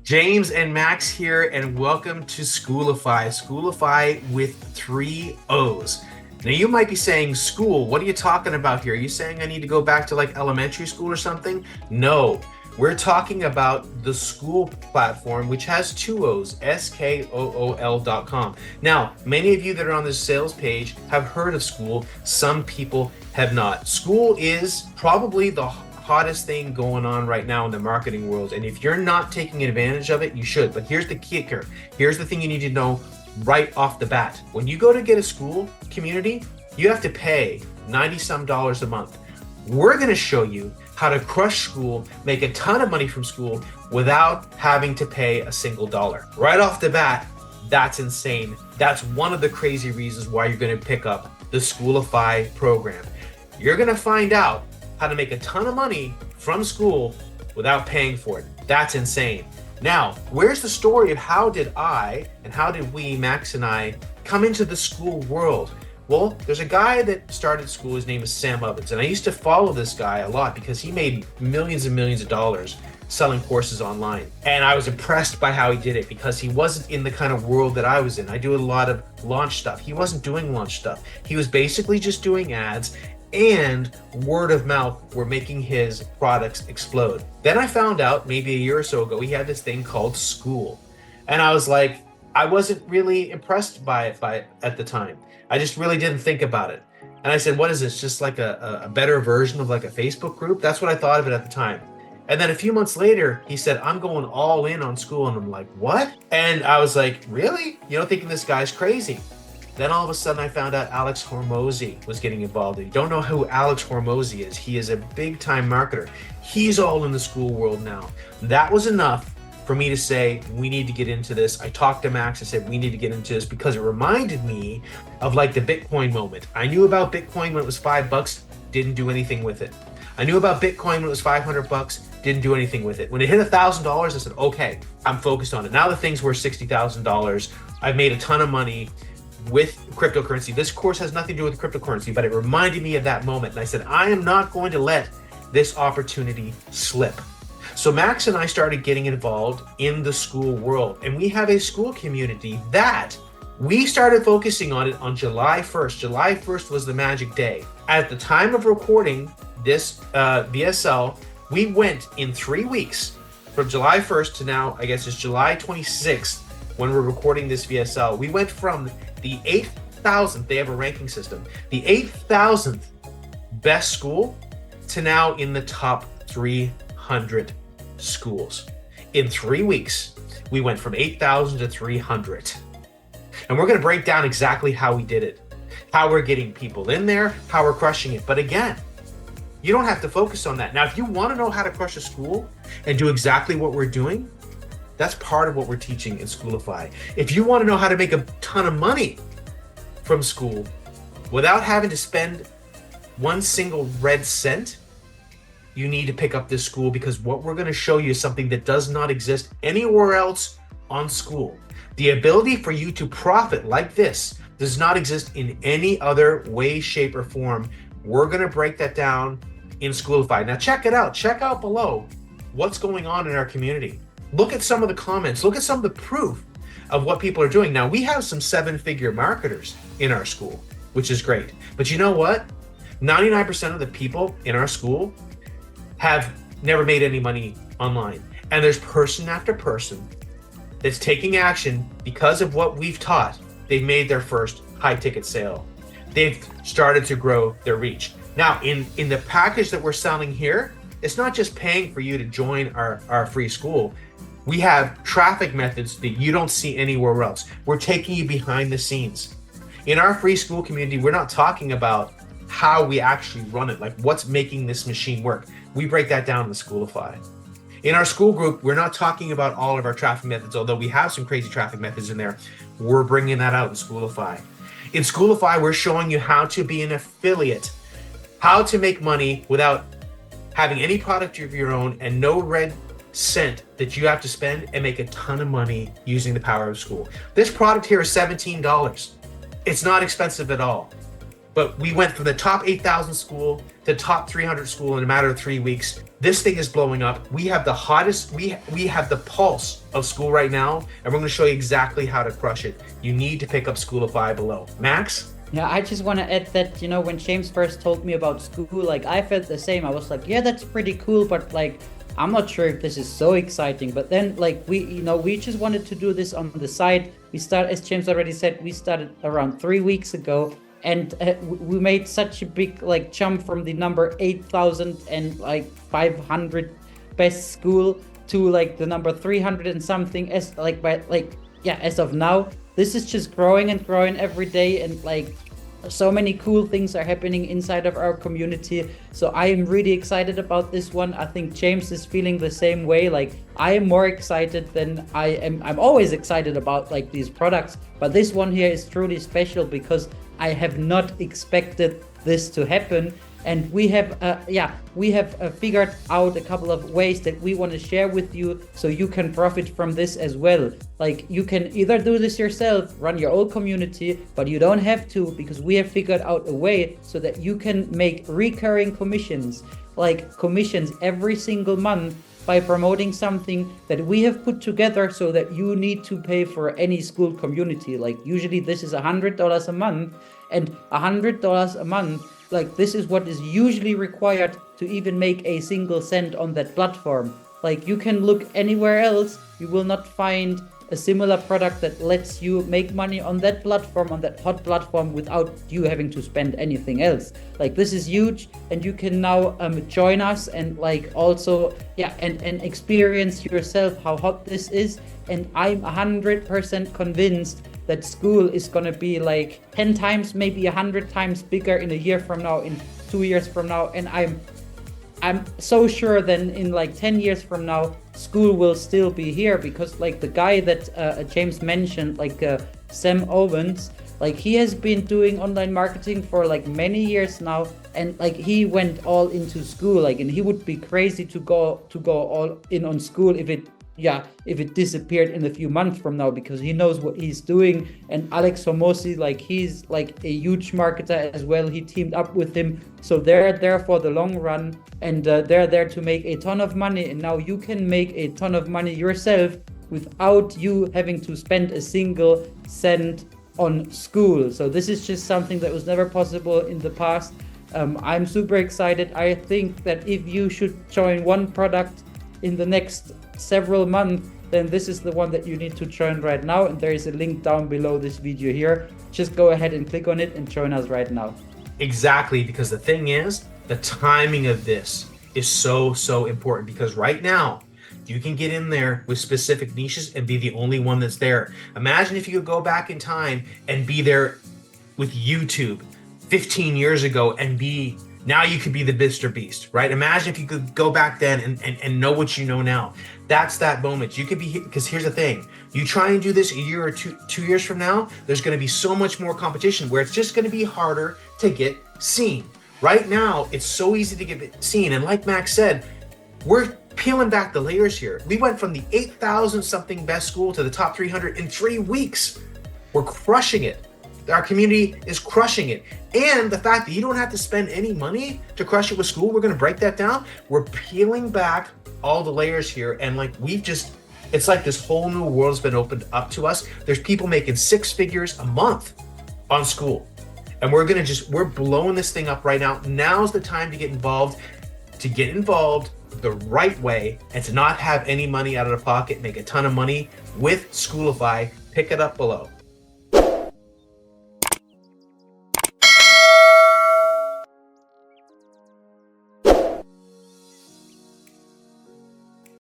James and Max here, and welcome to Skooolify. Skooolify with 3 O's. Now you might be saying, Skool, what are you talking about here? Are you saying I need to go back to like elementary school or something? No, we're talking about the Skool platform, which has 2 O's, Skool.com. Now, many of you that are on this sales page have heard of Skool. Some people have not. Skool is probably the hottest thing going on right now in the marketing world. And if you're not taking advantage of it, you should. But here's the kicker. Here's the thing you need to know right off the bat. When you go to get a Skool community, you have to pay 90 some dollars a month. We're going to show you how to crush Skool, make a ton of money from Skool without having to pay a single dollar. Right off the bat, that's insane. That's one of the crazy reasons why you're going to pick up the Skoolify program. You're going to find out how to make a ton of money from Skool without paying for it. That's insane. Now, where's the story of how did we, Max and I, come into the Skool world? Well, there's a guy that started Skool. His name is Sam Ovens, and I used to follow this guy a lot because he made millions and millions of dollars selling courses online. And I was impressed by how he did it because he wasn't in the kind of world that I was in. I do a lot of launch stuff. He wasn't doing launch stuff. He was basically just doing ads, and word of mouth were making his products explode. Then I found out maybe a year or so ago, he had this thing called Skool. And I was like, I wasn't really impressed by it at the time. I just really didn't think about it. And I said, what is this? Just like a better version of like a Facebook group? That's what I thought of it at the time. And then a few months later, he said, I'm going all in on Skool. And I'm like, what? And I was like, really? Thinking this guy's crazy. Then all of a sudden I found out Alex Hormozi was getting involved. If you don't know who Alex Hormozi is, he is a big time marketer. He's all in the Skool world now. That was enough for me to say, we need to get into this. I talked to Max, I said, we need to get into this because it reminded me of like the Bitcoin moment. I knew about Bitcoin when it was $5, didn't do anything with it. I knew about Bitcoin when it was $500, didn't do anything with it. When it hit $1,000, I said, okay, I'm focused on it. Now the thing's worth $60,000. I've made a ton of money with cryptocurrency. This course has nothing to do with cryptocurrency, but it reminded me of that moment. And I said, I am not going to let this opportunity slip. So Max and I started getting involved in the Skool world, and we have a Skool community that we started focusing on it on July 1st. July 1st was the magic day. At the time of recording this VSL, we went in 3 weeks from July 1st to now, I guess it's July 26th when we're recording this VSL. We went from the 8,000th, they have a ranking system, the 8,000th best school to now in the top 300 schools. In 3 weeks, we went from 8,000 to 300. And we're going to break down exactly how we did it, how we're getting people in there, how we're crushing it. But again, you don't have to focus on that. Now, if you want to know how to crush a school and do exactly what we're doing, that's part of what we're teaching in Skoolify. If you want to know how to make a ton of money from Skool without having to spend one single red cent, you need to pick up this Skool, because what we're going to show you is something that does not exist anywhere else on Skool. The ability for you to profit like this does not exist in any other way, shape, or form. We're going to break that down in Skoolify. Now check it out. Check out below what's going on in our community. Look at some of the comments. Look at some of the proof of what people are doing. Now, we have some 7-figure marketers in our school, which is great. But you know what? 99% of the people in our school have never made any money online. And there's person after person that's taking action because of what we've taught. They've made their first high-ticket sale. They've started to grow their reach. Now, in the package that we're selling here, it's not just paying for you to join our free school. We have traffic methods that you don't see anywhere else. We're taking you behind the scenes. In our free school community, we're not talking about how we actually run it, like what's making this machine work. We break that down in the Skoolify. In our school group, we're not talking about all of our traffic methods, although we have some crazy traffic methods in there. We're bringing that out in Skoolify. In Skoolify, we're showing you how to be an affiliate, how to make money without having any product of your own and no red cent that you have to spend, and make a ton of money using the power of Skool. This product here is $17. It's not expensive at all. but we went from the top 8,000 school to top 300 school in a matter of 3 weeks. This thing is blowing up. We have the hottest, we have the pulse of Skool right now, and we're going to show you exactly how to crush it. You need to pick up Skooolify below. Max? Yeah, I just want to add that, when James first told me about Skool, like I felt the same. I was like, yeah, that's pretty cool, but like I'm not sure if this is so exciting. But then like we just wanted to do this on the side. We started, as James already said, we started around 3 weeks ago, and we made such a big like jump from the number 8,500 best school to like the number 300 and something as as of now. This is just growing and growing every day, and like so many cool things are happening inside of our community. So I am really excited about this one. I think James is feeling the same way. Like I am more excited than I am. I'm always excited about like these products, but this one here is truly special because I have not expected this to happen. And we have figured out a couple of ways that we want to share with you so you can profit from this as well. Like you can either do this yourself, run your own community, but you don't have to, because we have figured out a way so that you can make recurring commissions, like commissions every single month by promoting something that we have put together so that you need to pay for any Skool community. Like usually this is $100 a month, and $100 a month, like this is what is usually required to even make a single cent on that platform. Like you can look anywhere else, you will not find a similar product that lets you make money on that platform, on that hot platform, without you having to spend anything else. Like this is huge, and you can now join us and like also and experience yourself how hot this is. And I'm 100% convinced that Skool is gonna be like 10 times, maybe 100 times bigger in a year from now, in 2 years from now. And I'm so sure that in like 10 years from now, Skool will still be here, because like the guy that James mentioned, like Sam Owens, like he has been doing online marketing for like many years now, and like he went all into Skool, like, and he would be crazy to go all in on Skool if it disappeared in a few months from now, because he knows what he's doing. And Alex Homosi, like he's like a huge marketer as well. He teamed up with him, so they're there for the long run, and they're there to make a ton of money. And now you can make a ton of money yourself without you having to spend a single cent on Skool. So this is just something that was never possible in the past. I'm super excited. I think that if you should join one product in the next several months, then this is the one that you need to join right now, and there is a link down below this video here. Just go ahead and click on it and join us right now. Exactly, because the thing is, the timing of this is so important, because right now you can get in there with specific niches and be the only one that's there. Imagine if you could go back in time and be there with YouTube 15 years ago and now you could be the Mr. Beast, right? Imagine if you could go back then and know what you know now. That's that moment. You could be, because here's the thing. You try and do this a year or two years from now, there's going to be so much more competition where it's just going to be harder to get seen. Right now, it's so easy to get seen. And like Max said, we're peeling back the layers here. We went from the 8,000 something best school to the top 300 in 3 weeks. We're crushing it. Our community is crushing it. And the fact that you don't have to spend any money to crush it with Skool, we're going to break that down. We're peeling back all the layers here. And like it's like this whole new world's been opened up to us. There's people making 6 figures a month on Skool. And we're blowing this thing up right now. Now's the time to get involved the right way, and to not have any money out of the pocket, make a ton of money with Skoolify. Pick it up below.